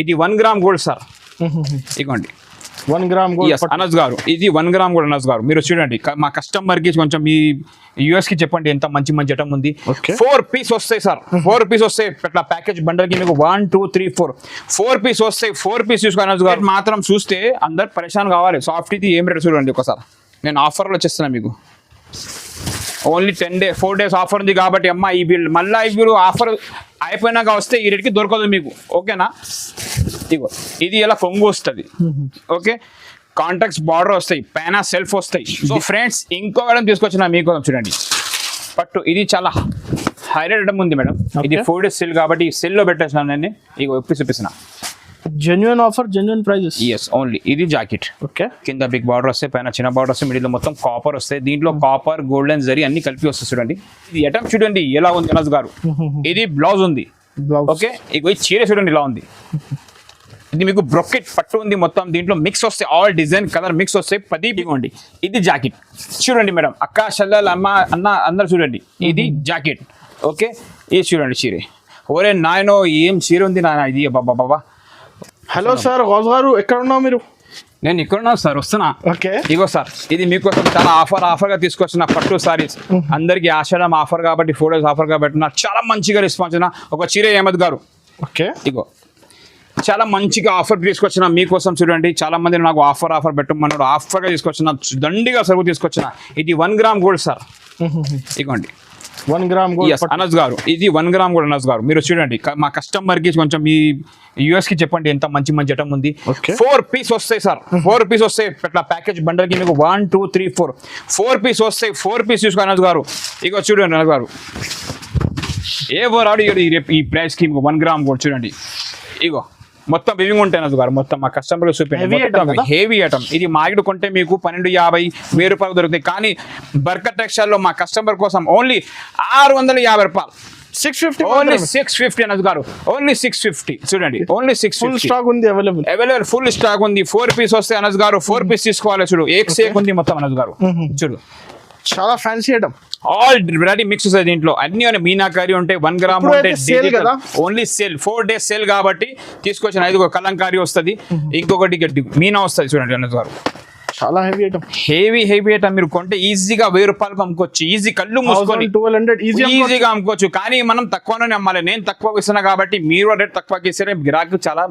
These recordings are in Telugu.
ఇది 1 గ్రామ్ గోల్డ్ సార్. ఇదిగోండి 1 గ్రామ్ గోల్డ్. అనస్ గారు ఇది 1 గ్రామ్ గోల్డ్. అనస్ గారు మీరు చూడండి, మా కస్టమర్ కి కొంచెం మీ యూఎస్ కి చెప్పండి ఎంత మంచి మంచి ఐటమ్ ఉంది. 4 పీస్ వస్తాయి సార్, 4 పీస్ వస్తాయి. ఇట్లా ప్యాకేజ్ బండల్ కి మీకు 1 2 3 4 పీస్ వస్తాయి. 4 పీస్ చూసుకో. అనస్ గారు మాత్రం చూస్తే అందరు పరేషాన్ కావాలి. సాఫ్ట్ ఇది ఏం రేట్ చూడండి ఒకసారి. నేను ఆఫర్లో వచ్చేస్తున్నా మీకు. ఓన్లీ 4 days ఆఫర్ ఉంది కాబట్టి అమ్మ ఈ బిల్ మళ్ళీ ఈ బిల్ ఆఫర్ అయిపోయినాక వస్తే ఈ రేట్కి దొరకదు మీకు. ఓకేనా? ఇగో ఇది ఇలా కొంగు వస్తుంది. ఓకే, కాంటాక్ట్స్ బార్డర్ వస్తాయి, పైన సెల్ఫ్ వస్తాయి. సో ఫ్రెండ్స్ ఇంకో ఐటమ్ తీసుకొచ్చిన మీకు చూడండి పట్టు. ఇది చాలా హైలైట్ ఐటమ్ ఉంది మేడం. ఇది 4 days సెల్ కాబట్టి సెల్లో పెట్టేసిన నేను ఇగో ఎప్పుడు చూపిస్తున్నా. Genuine offer, genuine prices. Yes only. ఇది జాకెట్. ఓకే, కింద బిగ్ బార్డర్ వస్తాయి, పైన చిన్న బార్డర్ వస్తాయి, మిడిల్ లో మొత్తం కాపర్ వస్తాయి. దీంట్లో కాపర్, గోల్డెన్ జరీ అన్ని కలిపి వస్తాయి. చూడండి ఇది ఐటమ్ చూడండి ఎలా ఉంది అనస్ గారు. ఇది బ్లౌజ్ ఉంది. ఓకే, ఇగో ఈ చీర చూడండి ఇలా ఉంది. ఇది మీకు బ్రొకెట్ పట్టు ఉంది మొత్తం. దీంట్లో మిక్స్ వస్తాయి, ఆల్ డిజైన్ కలర్ మిక్స్ వస్తాయి. 10 ఇవ్వండి. ఇది జాకెట్ చూడండి మేడం. అక్క చెల్లెలు అమ్మ అన్న అందరు చూడండి, ఇది జాకెట్. ఓకే, ఇది చూడండి చీర. ఓరే నాయనో ఏం చీర ఉంది నాయన ఇది. బాబా బాబా. హలో సార్, గౌస్ గారు ఎక్కడ ఉన్నావు మీరు? నేను ఇక్కడ ఉన్నాను సార్, వస్తున్నా. ఓకే, ఇగో సార్ ఇది మీకోసం చాలా ఆఫర్గా తీసుకొచ్చిన పట్టు సారీస్. అందరికి ఆషాఢం ఆఫర్ కాబట్టి 4 days ఆఫర్ కాబట్టి నాకు చాలా మంచిగా రెస్పాన్స్ అయినా ఒక చీర అహ్మద్ గారు. ఓకే, ఇగో చాలా మంచిగా ఆఫర్ తీసుకొచ్చిన మీకోసం. చూడండి చాలా మంది నాకు ఆఫర్ పెట్టమన్నాడు. ఆఫర్గా తీసుకొచ్చిన, దండిగా సరుకు తీసుకొచ్చిన. ఇది 1 గ్రామ్ గోల్డ్ సార్. ఇగోండి 1 గ్రామ్ గోల్డ్. అనస్ గారు ఇది 1 గ్రామ్ గోల్డ్. అనస్ గారు మీరు చూడండి, మా కస్టమర్ కి కొంచెం మీ యూఎస్ కి చెప్పండి ఎంత మంచి మంచి ఐటమ్ ఉంది. 4 పీస్ వస్తాయి సార్, 4 పీస్ వస్తాయి. ఇట్లా ప్యాకేజ్ బండల్ కి మీకు 1 2 3 4 పీస్ వస్తాయి. 4 పీస్ చూసుకో అనస్ గారు. ఇగో చూడండి అనస్ గారు, ఏ వరాడు ఈ ప్రైస్ కి 1 గ్రామ్ గోల్డ్ చూడండి. ఇగో మొత్తం వివింగ్ ఉంటాయి అనస్ గారు. మొత్తం మా కస్టమర్ చూపించండి. Heavy item. ఇది మార్కెట్ కొంటే మీకు 1250 రూపాయలు దొరుకుతాయి. కానీ బర్కత్ టెక్స్టైల్ లో మా కస్టమర్ కోసం ఓన్లీ 650 రూపాయలు. 650 ఓన్లీ 650 అనస్ గారు. ఓన్లీ 650 చూడండి. ఓన్లీ 650 స్టాక్ ఉంది, అవైలబుల్ ఫుల్ స్టాక్ ఉంది. 4 పీస్ వస్తాయి అనస్ గారు. 4 పీస్ తీసుకోవాలి. చూడు ఏక్ ఉంది మొత్తం అనస్ గారు. చూడు చాలా fancy item, all variety mix వస్తాయి దీంట్లో. అన్ని మీనాకారి ఉంటాయి, 1 గ్రామ్ ఉంటాయి. ఓన్లీ సేల్ 4 days సేల్ కాబట్టి తీసుకొచ్చిన. 5 కలంకారీ వస్తుంది, ఇంకొకటి గడ్డి మీనా వస్తుంది. చూడండి అనస్ గారు, చాలా హెవీ ఐటమ్. Heavy item. మీరు కొంటే ఈజీగా 1000 రూపాయలకు అమ్ముకోవచ్చు. ఈజీ కళ్ళు మూసుకొని 1200 ఈజీగా అమ్ముకోవచ్చు. కానీ మనం తక్కువనే అమ్మాలి. నేను తక్కువ ఇస్తున్నా కాబట్టి మీరు రేట్ తక్కువకి ఇస్తే గిరాకీ చాలా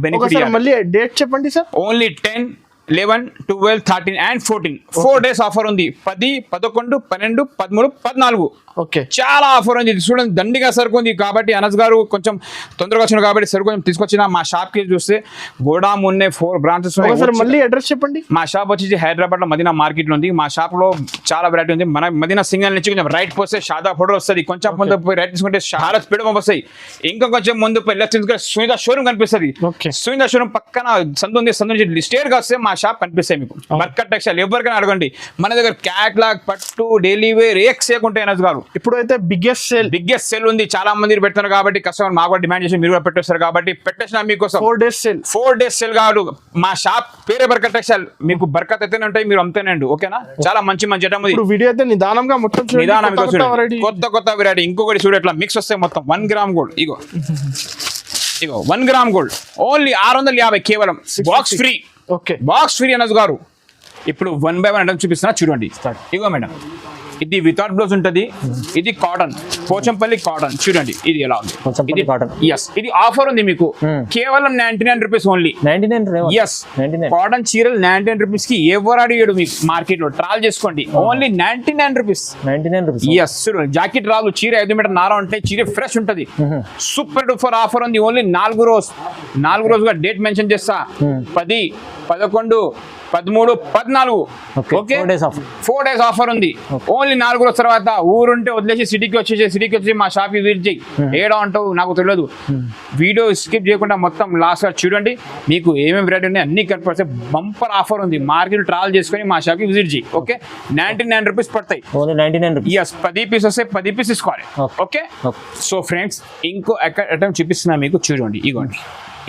బెనిఫిట్. మళ్ళీ డేట్ చెప్పండి sir. Only 10 11 12 13 and 14 4 days offer ఉంది. 10 11 12 13 14. ఓకే, చాలా ఆఫర్ ఉంది. చూడండి దండిగా సరుకు ఉంది కాబట్టి అనస్ గారు కొంచెం తొందరగా వచ్చిన కాబట్టి సరుకు కొంచెం తీసుకొచ్చిన. మా షాప్ కి చూస్తే గోడామ్ ఉన్నాయి, 4 branches ఉన్నాయి. మళ్ళీ అడ్రస్ చెప్పండి. మా షాప్ వచ్చేసి హైదరాబాద్ లో మదీనా మార్కెట్ లో ఉంది. మా షాప్ లో చాలా వెరైటీ ఉంది. మన మదీనా సింగల్ నుంచి కొంచెం రైట్ పోస్తే షాదా ఫోటో వస్తుంది. కొంచెం ముందు పోయి రైట్ తీసుకుంటే చాలా స్పీడ్ వస్తాయి. ఇంకా కొంచెం ముందు పోయి లెఫ్ట్ తీసుకుంటే సునీత షోరూమ్ కనిపిస్తుంది. సునీత షోరూమ్ పక్కన సందు ఉంది. సందు నుంచి స్టేట్ గా వస్తే మా షాప్ కనిపిస్తాయి మీకు. బర్కత్ టెక్స్టైల్ ఎవరికైనా అడగండి. మన దగ్గర క్యాట్లాగ్, పట్టు, డైలీ వేర్ ఉంటాయి అనస్ గారు. ఇప్పుడైతే బిగ్గెస్ట్ సేల్ ఉంది. చాలా మంది పెడతారు కాబట్టి కస్టమర్ మాకు డిమాండ్ చేసి మీరు కూడా పెట్టేస్తారు కాబట్టి పెట్టేసిన మీకోసం 4 days సేల్ కాదు. మా షాప్ పేరే బర్కత్ టెక్స్టైల్. మీకు బర్కత్ అయితేనే ఉంటాయి, మీరు అమ్ముతానండి. ఓకేనా? చాలా మంచి ఐటమ్ ఉంది. వీడియో అయితే నిదానంగా మొత్తం కొత్త వెరైటీ. ఇంకొకటి చూడ ఎట్లా మిక్స్ వస్తాయి మొత్తం. 1 గ్రామ్ గోల్డ్. ఇగో 1 గ్రామ్ గోల్డ్ ఓన్లీ 650 కేవలం. Box free. Okay, box free Anas గారు. ఇప్పుడు 1 by 1 ఐటమ్ చూపిస్తున్నా చూడండి. ఇగో మేడం, ఇది వితౌట్ బ్లౌజ్ ఉంటుంది. ఇది కాటన్, పోచంపల్లి కాటన్. చూడండి ఇది ఎలా ఉంది. ఇది కాటన్. ఎస్, ఇది ఆఫర్ ఉంది మీకు కేవలం 99 రూపీస్ ఓన్లీ. 99. ఎస్, కాటన్ చీరలు 99 రూపీస్ కి ఎవరు అడిగాడు మీకు మార్కెట్ లో. ట్రాల్ చేసుకోండి. Only 99 rupees. 99 రూపీస్. ఎస్, చూడండి జాకెట్ రాదు. చీర 5 మీటర్ నార ఉంటే చీర ఫ్రెష్ ఉంటది. సూపర్ డూపర్ ఆఫర్ ఉంది. ఓన్లీ 4 రోజుగా డేట్ మెన్షన్ చేస్తా. 10 11 13 14. ఓకే, 4 days ఆఫర్ ఉంది. ఓన్లీ 4 రోజుల తర్వాత ఊరుంటే వదిలేసి సిటీకి వచ్చి మా షాప్ విజిట్ చేయి. ఏడా అంటావు నాకు తెలియదు. వీడియో స్కిప్ చేయకుండా మొత్తం లాస్ట్ గా చూడండి. మీకు ఏమేమి వెరైటీ ఉన్నాయి అన్ని కనిపిస్తే. బంపర్ ఆఫర్ ఉంది. మార్కెట్ ట్రావెల్ చేసుకుని మా షాప్ కి విజిట్ చేయి. ఓకే, 99 రూపీస్ పడతాయి. 99 రూపీస్. ఎస్, 10 పీస్ వస్తే 10 పీస్ తీసుకోవాలి. ఓకే, సో ఫ్రెండ్స్ ఇంకో ఐటమ్ చూపిస్తున్నా మీకు చూడండి. ఇగోండి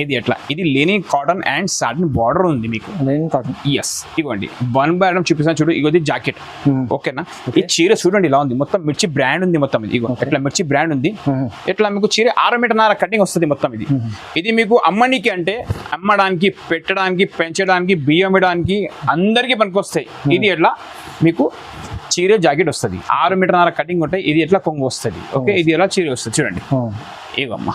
ఇది ఎట్లా, ఇది లేని కాటన్ అండ్ సాటిన్ బార్డర్ ఉంది మీకు. Linen cotton. ఎస్, ఇవ్వండి 1 బై ఐటమ్ చూపిస్తాను చూడు. ఇగోది జాకెట్, ఓకేనా. ఈ చీర చూడండి ఇలా ఉంది, మొత్తం మిర్చి బ్రాండ్ ఉంది మొత్తం. ఇది ఇగో ఇట్లా మిర్చి బ్రాండ్ ఉంది. ఇట్లా మీకు చీర 6 మీటర్ల కటింగ్ వస్తుంది మొత్తం. ఇది మీకు అమ్మడానికి అంటే అమ్మడానికి, పెట్టడానికి, పెంచడానికి, బియ్యం ఇవ్వడానికి అందరికీ పనికొస్తాయి. ఇది ఎట్లా మీకు చీర జాకెట్ వస్తుంది, 6 మీటర్ల కటింగ్ ఉంటాయి. ఇది ఎట్లా కొంగు వస్తుంది, ఓకే. ఇది ఎలా చీర వస్తుంది చూడండి. ఇవమ్మా,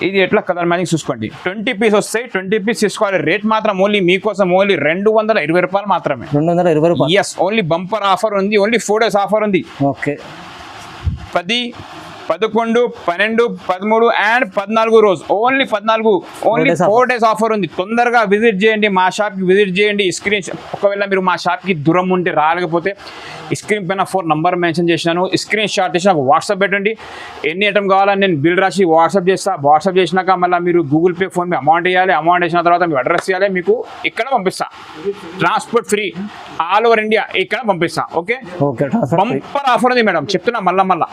ఇది ఎట్లా కలర్ మ్యాచింగ్ చూసుకోండి. 20 పీస్ వస్తాయి, 20 పీస్ తీసుకోవాలి. రేట్ మాత్రం ఓన్లీ మీకోసం ఓన్లీ 220 రూపాయలు మాత్రమే. 220 రూపాయలు. ఎస్, ఓన్లీ బంపర్ ఆఫర్ ఉంది, ఓన్లీ 4 డేస్ ఆఫర్ ఉంది. ఓకే. 10, 11, 12, 13 అండ్ 14 రోజు, ఓన్లీ 14, ఓన్లీ 4 డేస్ ఆఫర్ ఉంది. తొందరగా విజిట్ చేయండి, మా షాప్కి విజిట్ చేయండి. స్క్రీన్ ఒకవేళ మీరు మా షాప్కి దూరం ఉంటే రాలేకపోతే స్క్రీన్ పైన 4 నంబర్ మెన్షన్ చేసినాను, స్క్రీన్ షాట్ చేసి నాకు వాట్సాప్ పెట్టండి. ఎన్ని ఐటమ్ కావాలని నేను బిల్ రాసి వాట్సాప్ చేస్తా. వాట్సాప్ చేసినాక మళ్ళీ మీరు Google pay, phone pay amount వేయాలి. అమౌంట్ వేసిన తర్వాత మీ అడ్రస్ ఇవ్వాలి, మీకు ఇక్కడ పంపిస్తా. Transport free, all over India ఇక్కడ పంపిస్తా. ఓకే, బంపర్ ఆఫర్ ఉంది మేడం, చెప్తున్నా మళ్ళా.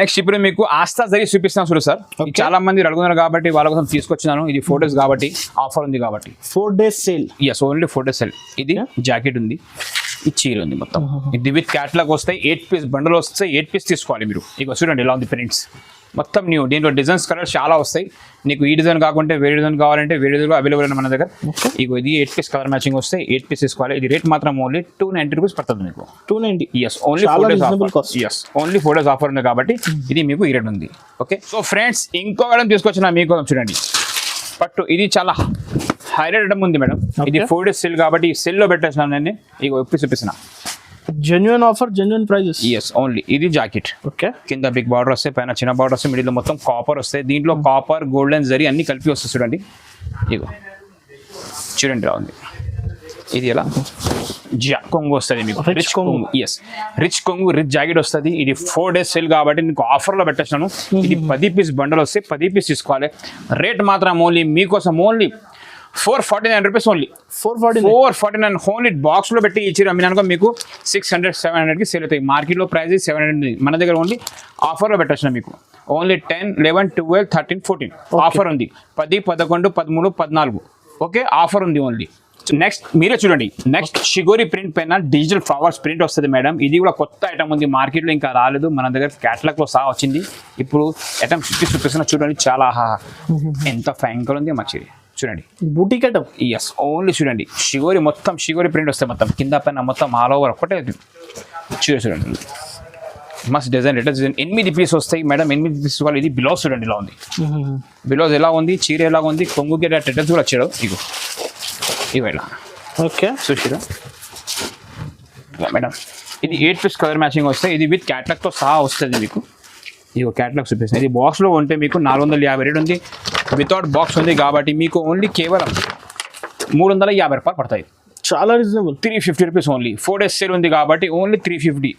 నెక్స్ట్ ఇప్పుడు మీకు ఆస్థా జరీ చూపిస్తాను చూడు సార్. చాలా మంది అడుగుతున్నారు కాబట్టి వాళ్ళ కోసం తీసుకొచ్చినాను. ఇది 4 డేస్ కాబట్టి ఆఫర్ ఉంది కాబట్టి 4 days sale. Yes, only 4 days sale. ఇది జాకెట్ ఉంది, ఈ చీర ఉంది మొత్తం. ఇది విత్ క్యాట్లాగ్ వస్తాయి, 8 పీస్ బండల్ వస్తాయి. 8 పీస్ తీసుకోవాలి మీరు. ఇక చూడండి ఇలా ఉంది ప్రింట్స్ మొత్తం న్యూ. దీంట్లో డిజైన్స్ కలర్స్ చాలా వస్తాయి. నీకు ఈ డిజైన్ కాకుంటే వేరే డిజైన్ కావాలంటే వేరే డిజైన్ అవైలబుల్ అయిన మన దగ్గర. ఇక ఇది 8 పీస్ కలర్ మ్యాచింగ్ వస్తాయి, 8 పీస్ తీసుకోవాలి. ఇది రేట్ మాత్రం ఓన్లీ 290 రూపీస్ పడుతుంది మీకు. 290. Yes, only 4 days offer. Yes, only 4 days offer ఉంది కాబట్టి ఇది మీకు ఈ రేట్ ఉంది. ఓకే, సో ఫ్రెండ్స్ ఇంకో ఐటమ్ తీసుకొచ్చిన మీకు చూడండి పట్టు. ఇది చాలా హైలైట్ ఐటమ్ ఉంది మేడం. ఇది 4 డేస్ సెల్ కాబట్టి సెల్లో పెట్టేసినాను నేను. ఇక ఎప్పుడు చూపిస్తున్నా, genuine offer, genuine prices. Yes, only ఇది జాకెట్. ఓకే, కింద బిగ్ బార్డర్ వస్తాయి, పైన చిన్న బార్డర్ వస్తాయి, మిడిల్ మొత్తం కాపర్ వస్తాయి. దీంట్లో కాపర్, గోల్డెన్ జరీ అన్ని కలిపి వస్తాయి చూడండి. ఇగో చూడండి ఇలా ఉంది. ఇది ఎలా కొంగు వస్తుంది మీకు, రిచ్ కొంగు. ఎస్, రిచ్ కొంగు, రిచ్ జాకెట్ వస్తుంది. ఇది 4 డేస్ సేల్ కాబట్టి నీకు ఆఫర్లో పెట్టేసాను. ఇది 10 పీస్ బండల్ వస్తే 10 పీస్ తీసుకోవాలి. రేట్ మాత్రం ఓన్లీ మీకోసం ఓన్లీ 449 రూపీస్. Only 449 only. బాక్స్లో పెట్టి ఇచ్చి అమ్మినానుకో మీకు 600, 700కి సేల్ అవుతాయి. మార్కెట్లో ప్రైస్ 700, మన దగ్గర ఓన్లీ ఆఫర్లో పెట్టేసిన మీకు ఓన్లీ 10, 11, 12, 13, 14 ఆఫర్ ఉంది. 10, 11, 13, 14 ఓకే ఆఫర్ ఉంది ఓన్లీ. నెక్స్ట్ మీరే చూడండి, నెక్స్ట్ షిగోరి ప్రింట్ పైన డిజిటల్ ఫ్లవర్స్ ప్రింట్ వస్తుంది మేడం. ఇది కూడా కొత్త ఐటమ్ ఉంది, మార్కెట్లో ఇంకా రాలేదు, మన దగ్గర క్యాటలాగ్లో సహా వచ్చింది. ఇప్పుడు ఐటమ్ చూపిస్తున్నా చూడండి, చాలా ఎంత ఫ్యాంకల్ ఉంది మా చీర చూడండి. బూటీ కటం. ఎస్, ఓన్లీ చూడండి షిగోరి, మొత్తం షిగోరి ప్రింట్ వస్తాయి మొత్తం కింద పైన మొత్తం ఆల్ ఓవర్ ఒకటే చూడండి. మస్త్ డిజైన్, లేటెస్ట్ డిజైన్. 8 పీస్ వస్తాయి మేడం, 8 పీస్ వాళ్ళు. ఇది బ్లౌజ్ చూడండి ఇలా ఉంది, బ్లౌజ్ ఎలా ఉంది, చీర ఎలా ఉంది, కొంగుకి టెటల్స్ కూడా వచ్చాడు. ఇగో ఇలా. ఓకే, చూసిరా మేడం. ఇది 8 పీస్ కలర్ మ్యాచింగ్ వస్తాయి. ఇది విత్ క్యాటలాగ్తో సహా వస్తుంది మీకు. ఇగో క్యాటలాగ్ చూపిస్తుంది. ఇది బాక్స్లో ఉంటే మీకు 450 రేట్ ఉంది. వితౌట్ బాక్స్ ఉంది కాబట్టి మీకు ఓన్లీ కేవలం 350 రూపాయలు పడతాయి. చాలా reasonable. 350 rupees only. 4 days sale ఉంది కాబట్టి ఓన్లీ 350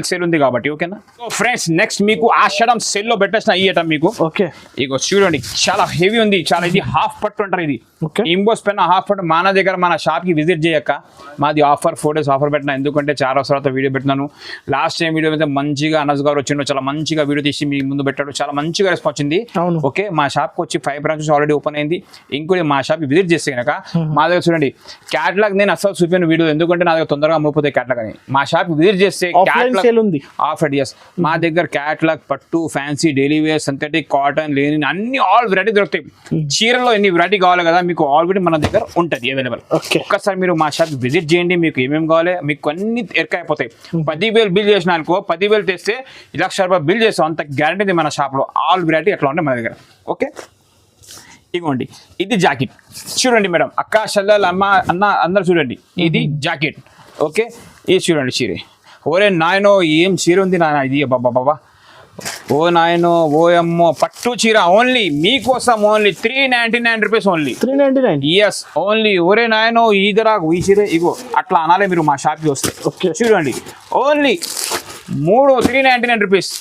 సేల్ ఉంది కాబట్టి. ఓకేనా. సో ఫ్రెండ్స్ నెక్స్ట్ మీకు ఆషాఢం సేల్లో పెట్టేసిన ఈ ఐటమ్ మీకు. ఓకే, ఇగో చూడండి చాలా హెవీ ఉంది, చాలా. ఇది హాఫ్ పట్టు అంటారు. ఇది ఇంబోస్ పైన హాఫ్ పట్టు. మన దగ్గర మన షాప్కి విజిట్ చేయక మాది ఆఫర్ 4 డేస్ ఆఫర్ పెట్టిన. ఎందుకంటే చాలా తర్వాత వీడియో పెట్టినాను. లాస్ట్ టైం వీడియో అయితే మంచిగా అనస్ గారు వచ్చిండు, చాలా మంచిగా వీడియో తీసి మీ ముందు పెట్టాడు, చాలా మంచిగా రెస్పాన్స్ వచ్చింది. ఓకే, మా షాప్కి వచ్చి 5 బ్రాంచెస్ ఆల్రెడీ ఓపెన్ అయింది. ఇంకోటి మా షాప్కి విజిట్ చేస్తే కనుక మా దగ్గర చూడండి క్యాటలాగ్ నేను అసలు చూపిన వీడియో, ఎందుకంటే నా దగ్గర తొందరగా అమ్ముకుపోతాయి క్యాటలాగ్ అని. మా షాప్ విజిట్ చేస్తే ఆఫర్. ఎస్, మా దగ్గర క్యాటలాగ్ పట్టు, fancy, daily wear, synthetic, cotton, లేని అన్ని ఆల్ వెరైటీ దొరుకుతాయి. చీరలో ఎన్ని వెరైటీ కావాలి కదా మీకు ఆల్రెడీ మన దగ్గర ఉంటుంది అవైలబుల్. ఒక్కసారి మీరు మా షాప్ విజిట్ చేయండి, మీకు ఏమేమి కావాలి మీకు అన్ని ఎరకైపోతాయి. 10,000 బిల్ చేసిన అనుకో, 10,000 తెస్తే 1,00,000 రూపాయలు బిల్ చేస్తాం, అంత గ్యారంటీ మన షాప్లో. ఆల్ వెరైటీ అట్లా ఉంటాయి మన దగ్గర. ఓకే, ఇగోండి ఇది జాకెట్ చూడండి మేడం. అక్క చెల్లెలు అమ్మ అన్న అందరు చూడండి, ఇది జాకెట్. ఓకే, ఇది చూడండి చీర. ఓరే నాయనో ఏం చీర ఉంది నాయన ఇది, బాబా ఓ నాయనో ఓ అమ్మో పట్టు చీర ఓన్లీ మీకోసం only 399 rupees only. 399. Yes, only. ఒరే నాయనో ఈదరా ఈ చీర ఇగో అట్లా అనాలే మీరు మా షాప్కి వస్తే. ఓకే, చూడండి ఓన్లీ 399 రూపీస్.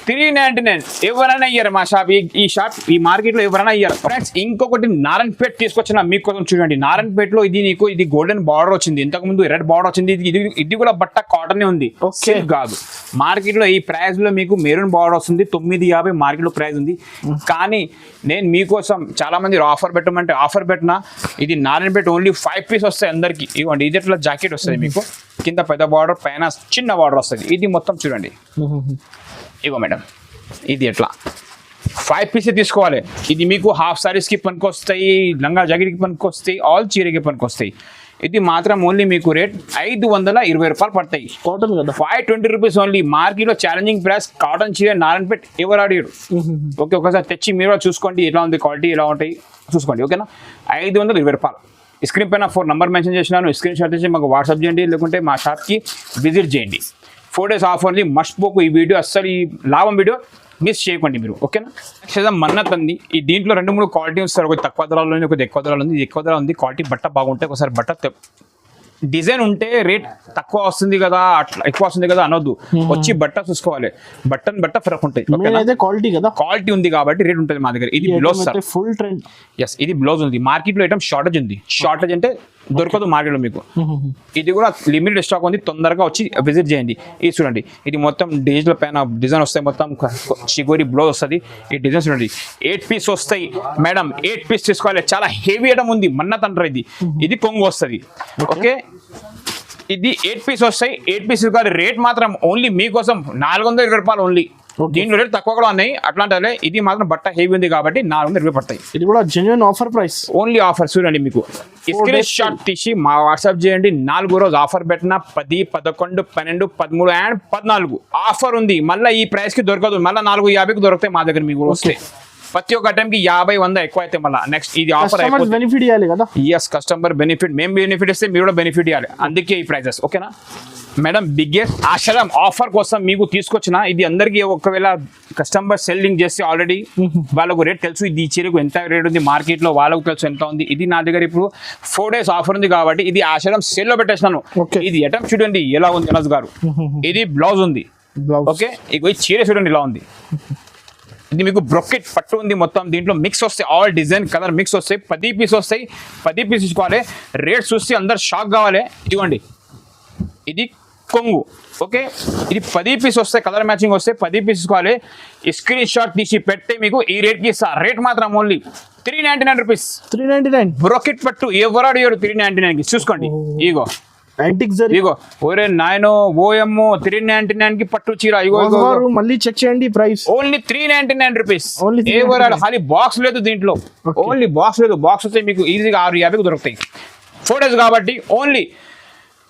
399 ఎవరైనా ఇయ్యారు మా షాప్ ఈ షాప్ ఈ మార్కెట్ లో ఎవరైనా ఇయ్యారు ఫ్రెండ్స్. ఇంకొకటి నారాయణపేట తీసుకొచ్చిన మీకోసం చూడండి. నారాయణపేటలో ఇది గోల్డెన్ బార్డర్ వచ్చింది, ఇంతకు ముందు రెడ్ బార్డర్ వచ్చింది. ఇది కూడా బట్ట కాటన్ ఉంది, సిల్క్ కాదు. మార్కెట్ లో ఈ ప్రైస్ లో మీకు మెరూన్ బార్డర్ వస్తుంది, 950 మార్కెట్ లో ప్రైస్ ఉంది. కానీ నేను మీకోసం చాలా మంది ఆఫర్ పెట్టమంటే ఆఫర్ పెట్టినా. ఇది నారాయణపేట ఓన్లీ 5 పీస్ వస్తాయి అందరికి. ఇవ్వండి, ఇది ఇట్లా జాకెట్ వస్తుంది మీకు, కింద పెద్ద బార్డర్, పైన చిన్న బార్డర్ వస్తుంది. ఇది మొత్తం చూడండి. ఇగో మేడం, ఇది ఎట్లా 5 పీస్ తీసుకోవాలి. ఇది మీకు హాఫ్ సారీస్కి పనికొస్తాయి, లంగా జాకెట్కి పనికొస్తాయి, ఆల్ చీరకి పనికొస్తాయి. ఇది మాత్రం ఓన్లీ మీకు రేట్ 520 రూపాయలు పడతాయి. కాటన్ కదా, 520 రూపీస్ ఓన్లీ. మార్కెట్లో ఛాలెంజింగ్ ప్రైస్ కాటన్ చీర నారాయణపేట ఎవరు అడిగారు. ఓకే, ఒకసారి తెచ్చి మీరు చూసుకోండి ఎలా ఉంది క్వాలిటీ, ఎలా ఉంటాయి చూసుకోండి. ఓకేనా, 520 రూపాయలు. స్క్రీన్ పైన 4 నంబర్ మెన్షన్ చేసినాను, స్క్రీన్ షాట్ చేసి మాకు వాట్సాప్ చేయండి, లేకుంటే మా షాప్కి విజిట్ చేయండి. 4 days ఆఫర్ ఉంది, మర్చిపోకు. ఈ వీడియో అస్సలు, ఈ లాభం వీడియో మిస్ చేయకండి మీరు. ఓకేనా, నెక్స్ట్ మన్నత్ ఉంది. ఈ దీంట్లో 2-3 క్వాలిటీ వస్తారు. ఒకటి తక్కువ ధరలో ఉంది, ఒకటి ఎక్కువ ధరలో ఉంది. ఇది ఎక్కువ ధర ఉంది, క్వాలిటీ బట్ట బాగుంటాయి. ఒకసారి బట్ట డిజైన్ ఉంటే రేట్ తక్కువ వస్తుంది కదా, అట్లా ఎక్కువ వస్తుంది కదా అనొద్దు. వచ్చి బట్ట చూసుకోవాలి, బట్ట ఫరక్ ఉంటాయి. క్వాలిటీ కదా, క్వాలిటీ ఉంది కాబట్టి రేట్ ఉంటుంది మా దగ్గర. ఇది blouse sir, full trend. Yes, ఇది బ్లౌజ్ ఉంది. మార్కెట్ లో ఐటమ్ షార్టేజ్ ఉంది. షార్టేజ్ అంటే దొరకదు మార్కెట్ లో మీకు. ఇది కూడా లిమిటెడ్ స్టాక్ ఉంది, తొందరగా వచ్చి విజిట్ చేయండి. ఇది చూడండి, ఇది మొత్తం డిజిటల్ పైన డిజైన్ వస్తాయి, మొత్తం చిగోరి బ్లౌజ్ వస్తుంది. ఈ డిజైన్ చూడండి, 8 పీస్ వస్తాయి మేడం. 8 పీస్ తీసుకోవాలి. చాలా హెవీ ఐటమ్ ఉంది, మన్నత్ అంటారు. ఇది కొంగు వస్తుంది. ఓకే, ఇది 8 పీస్ వస్తాయి. 8 పీస్ రేట్ మాత్రం ఓన్లీ మీకోసం 420 రూపాయలు ఓన్లీ. దీంట్లో రేట్ తక్కువ కూడా ఉన్నాయి అట్లాంటి. ఇది మాత్రం బట్ట హెవీ ఉంది కాబట్టి 420 రూపాయలు పడతాయి. ఇది కూడా genuine offer price, only offer. చూడండి, మీకు స్క్రీన్ షాట్ తీసి మా వాట్సాప్ చేయండి. 4 రోజు ఆఫర్ పెట్టిన 10, 11, 12, 13 అండ్ 14 ఆఫర్ ఉంది. మళ్ళీ ఈ ప్రైస్ కి దొరకదు, మళ్ళీ 450కి దొరుకుతాయి మా దగ్గర. మీకు వస్తే ప్రతి ఒక్క టైంకి 50-100 ఎక్కువ అయితే మళ్ళీ నెక్స్ట్ ఇది ఆఫర్ అయిపోతుంది. బెనిఫిట్ ఇవ్వాలి కదా. Yes, customer benefit. మేము బెనిఫిట్ ఇస్తే మీరు కూడా బెనిఫిట్ ఇవ్వాలి, అందుకే ఈ ప్రైజెస్. ఓకేనా మేడం, బిగ్గెస్ట్ ఆశ్రమ్ ఆఫర్ కోసం మీకు తీసుకొచ్చిన. ఇది అందరికీ ఒకవేళ కస్టమర్ సెల్లింగ్ చేస్తే ఆల్రెడీ వాళ్ళకు రేట్ తెలుసు. ఇది చీరకు ఎంత రేట్ ఉంది మార్కెట్లో, వాళ్ళకు తెలుసు ఎంత ఉంది. ఇది నా దగ్గర ఇప్పుడు 4 days ఆఫర్ ఉంది కాబట్టి ఇది ఆశ్రమ్ సేల్ లో పెట్టేసినాను. ఇది ఐటమ్ చూడండి ఎలా ఉంది అనస్ గారు. ఇది బ్లౌజ్ ఉంది. ఓకే, ఇక చీర చూడండి ఎలా ఉంది. ఇది మీకు బ్రొకెట్ పట్టు ఉంది మొత్తం. దీంట్లో మిక్స్ వస్తాయి, ఆల్ డిజైన్ కలర్ మిక్స్ వస్తాయి. 10 పీస్ వస్తాయి. 10 పీస్ తీసుకోవాలి. రేట్ చూస్తే అందరు షాక్ కావాలి. ఇవ్వండి, ఇది కొంగు. ఓకే, ఇది 10 పీస్ వస్తాయి, కలర్ మ్యాచింగ్ వస్తాయి. 10 పీస్ తీసుకోవాలి. స్క్రీన్ షాట్ తీసి పెడితే మీకు ఈ రేట్కి ఇస్తా. రేట్ మాత్రం ఓన్లీ 399 రూపీస్. 399 బ్రొకెట్ పట్టు ఎవరు అడిగారు 399కి. చూసుకోండి, ఇగో యాంటిక్ జరీ. ఇగో ఒరే నాయనో ఓఎమ్మో 399కి పట్టు చీర. ఇగో మళ్ళీ చెక్ చేయండి ప్రైస్. Only 399 rupees. ఖాళీ బాక్స్ లేదు దీంట్లో, ఓన్లీ బాక్స్ లేదు. బాక్స్ వస్తే మీకు ఈజీగా 650కి దొరుకుతాయి. 4 days కాబట్టి ఓన్లీ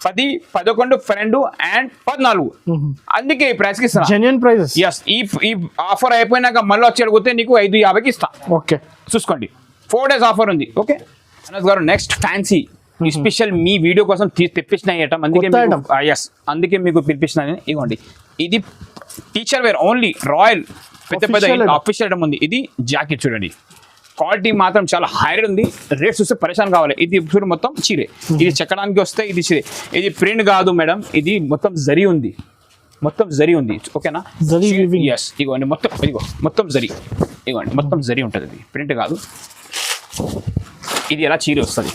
10, 11, 12 అండ్ 14. అందుకే ఈ ప్రైస్కి ఇస్తాను. Genuine prices. ఎస్, ఈ ఆఫర్ అయిపోయినాక మళ్ళీ వచ్చి అడిగితే నీకు 550కి ఇస్తా. ఓకే, చూసుకోండి, 4 days ఆఫర్ ఉంది. ఓకే అనస్ గారు, నెక్స్ట్ ఫ్యాన్సీ స్పెషల్ మీ వీడియో కోసం తెప్పించిన ఐటమ్. అందుకే మీకు పిలిపించిన. ఇవ్వండి, ఇది టీచర్ వేర్ ఓన్లీ రాయల్ పెద్ద ఆఫీషియల్ ఐటమ్ ఉంది. ఇది జాకెట్ చూడండి, క్వాలిటీ మాత్రం చాలా హై రేట్ ఉంది. రేట్ చూస్తే పరేషాన్ కావాలి. ఇది చూడు మొత్తం చీరే. ఇది చెక్కడానికి వస్తే ఇది చీరే. ఇది ప్రింట్ కాదు మేడం, ఇది మొత్తం జరీ ఉంది. మొత్తం జరీ ఉంది. ఓకేనా, ఎస్. ఇగోండి మొత్తం జరీ. ఇగోండి మొత్తం జరీ ఉంటుంది. ఇది ప్రింట్ కాదు. ఇది ఎలా చీర వస్తుంది.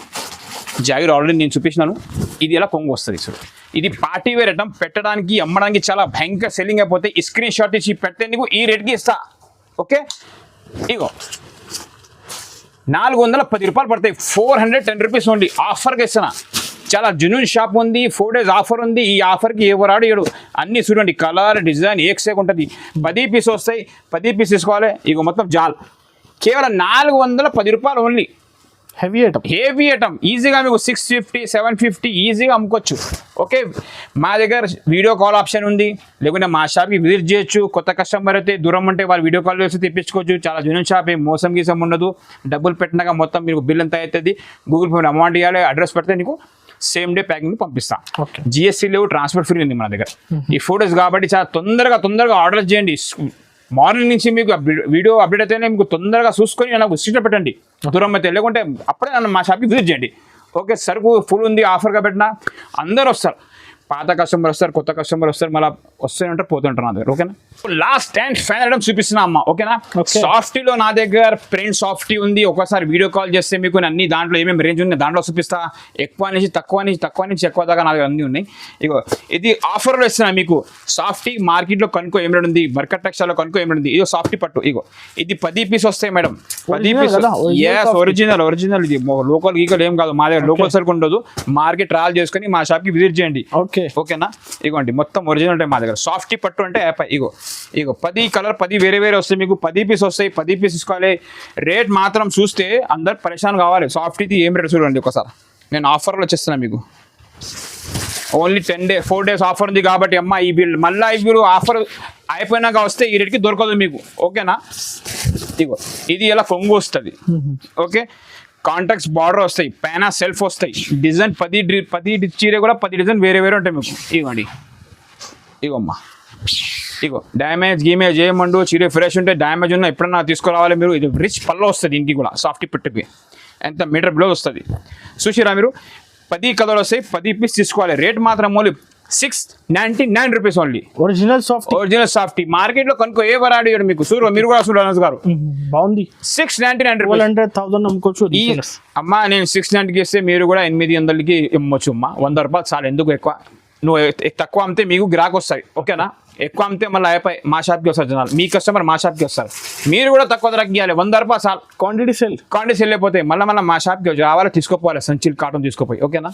జాగిర్ ఆల్రెడీ నేను చూపించినాను. ఇది ఎలా కొంగు వస్తుంది. చూడు, ఇది పార్టీ వేర్ ఐటమ్. పెట్టడానికి అమ్మడానికి చాలా భయంకర సెల్లింగ్ అయిపోతే ఈ స్క్రీన్ షాట్ ఇచ్చి పెట్టేందుకు ఈ రేట్కి ఇస్తా. ఓకే, ఇగో 410 రూపాయలు పడతాయి. 410 రూపీస్ ఓన్లీ. ఆఫర్కి ఇస్తున్నా. చాలా జెన్యూన్ షాప్ ఉంది. 4 days ఆఫర్ ఉంది. ఈ ఆఫర్కి ఎవరు ఆడియడు. అన్నీ చూడండి, కలర్ డిజైన్ ఏక్సేక్ ఉంటుంది. 10 పీస్ వస్తాయి. 10 పీస్ తీసుకోవాలి. ఇక మొత్తం జాల్ కేవలం 410 రూపాయలు ఓన్లీ. హెవీ ఐటమ్ ఈజీగా మీకు 650, 750 ఈజీగా అమ్ముకోవచ్చు. ఓకే, మా దగ్గర వీడియో కాల్ ఆప్షన్ ఉంది, లేకుంటే మా షాప్కి విజిట్ చేయొచ్చు. కొత్త కస్టమర్ అయితే దూరం ఉంటే వాళ్ళు వీడియో కాల్ చేసి తెప్పించుకోవచ్చు. చాలా జెన్యూన్ షాప్, ఏం మోసం గీసం ఉండదు. డబ్బులు పెట్టినాక మొత్తం మీకు బిల్ ఎంత అవుతుంది, గూగుల్ పే అమౌంట్ ఇవ్వాలి, అడ్రస్ పెడితే నీకు సేమ్ డే ప్యాకింగ్ పంపిస్తాం. జిఎస్టీ లేవు, ట్రాన్స్పోర్ట్ ఫ్రీ ఉంది మన దగ్గర. ఈ 4 days కాబట్టి చాలా తొందరగా ఆర్డర్ చేయండి. మార్నింగ్ నుంచి మీకు వీడియో అప్డేట్ అయితేనే మీకు తొందరగా చూసుకొని నాకు స్ట్రీట్లో పెట్టండి. దూరం అయితే లేకుంటే అప్పుడే నన్ను మా షాప్కి విజిట్ చేయండి. ఓకే, సరుకు ఫుల్ ఉంది, ఆఫర్గా పెట్టినా అందరూ వస్తారు. పాత కస్టమర్ వస్తారు, కొత్త కస్టమర్ వస్తారు, మళ్ళీ వస్తుంటారు పోతుంటారు నా దగ్గర. ఓకేనా, లాస్ట్ అండ్ ఫైనల్ ఐటమ్ చూపిస్తున్నా అమ్మా. ఓకేనా, సాఫ్టీలో నా దగ్గర ప్రింట్ సాఫ్టీ ఉంది. ఒకసారి వీడియో కాల్ చేస్తే మీకు అన్ని దాంట్లో ఏమేమి రేంజ్ ఉంది దాంట్లో చూపిస్తా. ఎక్కువ నుంచి తక్కువ దాకా నా దగ్గర అన్నీ ఉన్నాయి. ఇగో ఇది ఆఫర్లో ఇస్తున్నా మీకు. సాఫ్టీ మార్కెట్లో కనుక్కో ఏం రేట్ ఉంది, బర్కట్ టెక్స్టైల్లో కనుక్కో ఏం రేట్ ఉంది. ఇదో సాఫ్టీ పట్టు, ఇగో ఇది 10 పీస్ వస్తాయి మేడం. 10 piece original. ఇది లోకల్ గీకల్ ఏం కాదు, మా దగ్గర లోకల్ సరుకు ఉండదు. మార్కెట్ ట్రావెల్ చేసుకుని మా షాప్కి విజిట్ చేయండి. ఓకేనా, ఇగోండి మొత్తం ఒరిజినల్ ఉంటాయి మా దగ్గర. సాఫ్టీ పట్టు అంటే యాప్. ఇగో 10 కలర్ 10 వేరే వస్తాయి మీకు. 10 పీస్ వస్తాయి, 10 పీస్ తీసుకోవాలి. రేట్ మాత్రం చూస్తే అందరు పరేషాన్ కావాలి. సాఫ్టీది ఏం రేట్ చూడండి ఒకసారి. నేను ఆఫర్లో వచ్చేస్తున్నా మీకు. ఓన్లీ 4 days ఆఫర్ ఉంది కాబట్టి అమ్మ ఈ బిల్ మళ్ళీ ఈ బిల్ ఆఫర్ అయిపోయినాక వస్తే ఈ రేట్కి దొరకదు మీకు. ఓకేనా, ఇగో ఇది ఇలా కొంగు వస్తుంది. ఓకే, కాంటాక్ట్స్ బార్డర్ వస్తాయి, పైన సెల్ఫ్ వస్తాయి. డిజైన్ 10 చీర కూడా 10 డిజైన్ వేరే ఉంటాయి మీకు. ఇగోండి, ఇగోమ్మా, ఇగో డ్యామేజ్ గీమేజ్ ఏమండు, చీర ఫ్రెష్ ఉంటే డ్యామేజ్ ఉన్నా ఎప్పుడన్నా తీసుకురావాలి మీరు. ఇది రిచ్ పళ్ళు వస్తుంది ఇంటికి కూడా. సాఫ్టీ పెట్టుకి ఎంత మీటర్ బ్లౌజ్ వస్తుంది చూసిరా మీరు. 10 కలర్ వస్తాయి, 10 పీస్ తీసుకోవాలి. రేట్ మాత్రం only 699 rupees only. Original softy market లో కనుక్కో ఏ వరాడి మీకు. మీరు కూడా చూడండి అనస్ గారు, బాగుంది. 699 రూపీస్. 100,000 అమ్ముకోవచ్చు. అమ్మా నేను 690కి ఇస్తే మీరు కూడా 800కి ఇమ్మొచ్చు అమ్మా. 100 రూపాయలు చాలు. ఎందుకు ఎక్కువ? నువ్వు తక్కువ అమ్మితే మీకు గ్రాహక్ వస్తాయి. ఓకేనా, ఎక్కువ అమ్మితే మళ్ళీ అయిపోయి మా షాప్కి వస్తారు జనాలు. మీ కస్టమర్ మా షాప్కి వస్తారు. మీరు కూడా తక్కువ ధరకి ఇవ్వాలి. 100 రూపాయలు చాలు. క్వాంటిటీ సెల్ అయిపోతాయి. మళ్ళీ మా షాప్కి రావాలి, తీసుకోపోవాలి. సంచిల్ కాటన్ తీసుకోపోయి. ఓకేనా,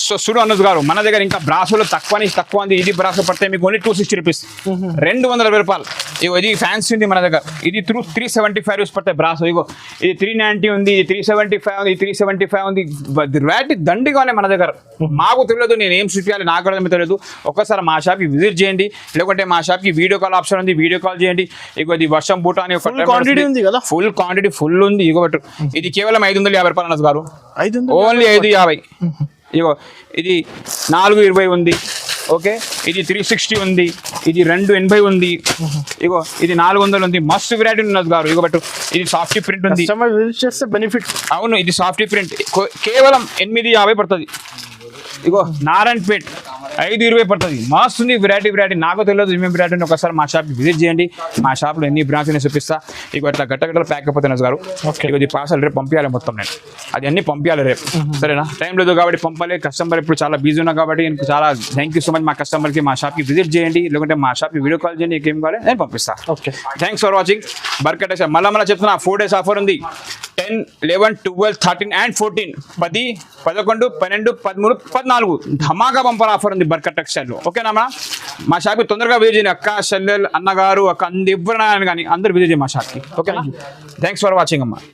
సో చూడు అనుజ్ గారు, మన దగ్గర ఇంకా బ్రాసోలో తక్కువ ఉంది. ఇది బ్రాసో పడితే మీకు ఓన్లీ 260 రూపీస్, 220 రూపాయలు. ఇగో ఇది ఫ్యాన్సీ ఉంది మన దగ్గర. ఇది 375 రూపీస్ పడతాయి బ్రాసో. ఇగో ఇది 390 ఉంది, ఇది 375 ఉంది, 375 ఉంది. రేట్ దండిగానే మన దగ్గర. మాకు తెలియదు, నేను ఏం చూపించాలి నాకు కూడా తెలియదు. ఒక్కసారి మా షాప్కి విజిట్ చేయండి, లేకుంటే మా షాప్కి వీడియో కాల్ ఆప్షన్ ఉంది, వీడియో కాల్ చేయండి. ఇగో ఇది వర్షం బూట అని ఫుల్ క్వాంటిటీ ఉంది కదా. ఫుల్ ఉంది. ఇగో ఇది కేవలం 550 రూపాయలు అనస్ గారు. ఓన్లీ 550. ఇగో ఇది 420 ఉంది. ఓకే, ఇది 360 ఉంది, ఇది 280 ఉంది. ఇగో ఇది 400 ఉంది. మస్తు వెరైటీ ఉన్నది గారు. ఇగో బట్ ఇది సాఫ్టీ ప్రింట్ ఉంది. బెనిఫిట్. అవును, ఇది సాఫ్టీ ప్రింట్ కేవలం 850 పడుతుంది. ఇగో నారాయణపేట్ 520 పడుతుంది. మస్తు ఉంది వెరైటీ. నాకు తెలియదు ఏమేమి వెరైటీ ఉంది. ఒకసారి మా షాప్కి విజిట్ చేయండి. మా షాప్లో ఎన్ని బ్రాంచ్ని చూపిస్తా. ఇక ఇట్లా గట్టలు ప్యాక్ అయిపోతాయి గారు. ఇక ఇది పార్సల్ రేపు పంపించాలి మొత్తం. నేను అది అన్ని పంపించాలి రేపు. సరేనా, టైం లేదు కాబట్టి పంపాలి. కస్టమర్ ఇప్పుడు చాలా బిజీ ఉన్నా కాబట్టి నేను చాలా థ్యాంక్ యూ సో మచ్. మా కస్టమర్కి మా షాప్కి విజిట్ చేయండి, లేకుంటే మా షాప్కి వీడియో కాల్ చేయండి. ఏం కావాలి నేను పంపిస్తాను. Okay, thanks for watching. బర్కట్ మళ్ళీ చెప్తున్నా 4 days ఆఫర్ ఉంది. 10, 11, 12, 13 and 14. 10, 11, 12, 13, 14 ధమాకా బంపర్ ఆఫర్ ఉంది బర్కట్ టెక్స్టైల్లో. ఓకేనా, మా షాప్కి తొందరగా విజిట్ చేయండి. అక్క, చెల్లెల్, అన్నగారు, అక్క ఎవరైనా కానీ అందరూ విజిట్ చేయండి మా షాప్కి. ఓకేనా, థ్యాంక్స్ ఫర్ వాచింగ్ అమ్మా.